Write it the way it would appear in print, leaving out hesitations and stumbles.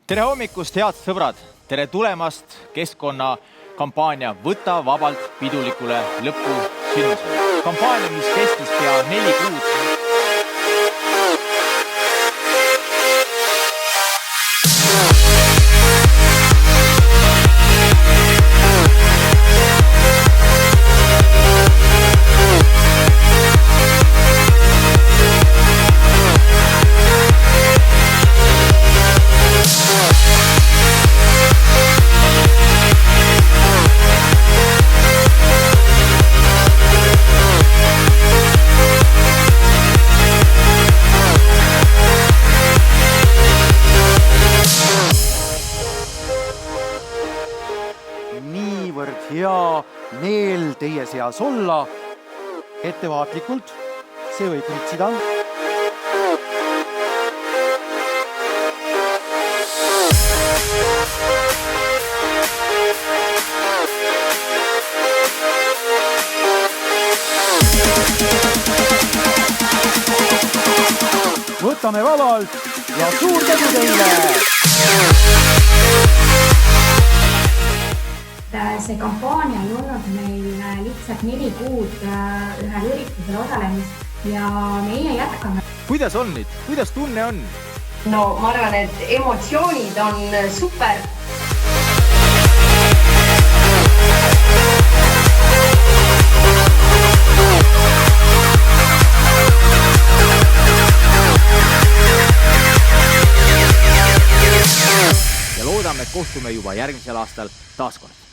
Tere hommikust, head sõbrad! Tere tulemast keskkonnakampaania Võta vabalt pidulikule lõppu sündmusele. Kampaania, mis kestis pea 4 kuud. Niivõrd hea meel teie seas olla. Ettevaatlikult, see võib pritsida. Võtame vabalt ja suur tänu teile! See kampaania on olnud meil lihtsalt 4 kuud ühel üritusel osalemist ja meie jätkame. Kuidas on nüüd? Kuidas tunne on? No ma arvan, et emotsioonid on super. Ja loodame, et kohtume juba järgmisel aastal taaskord.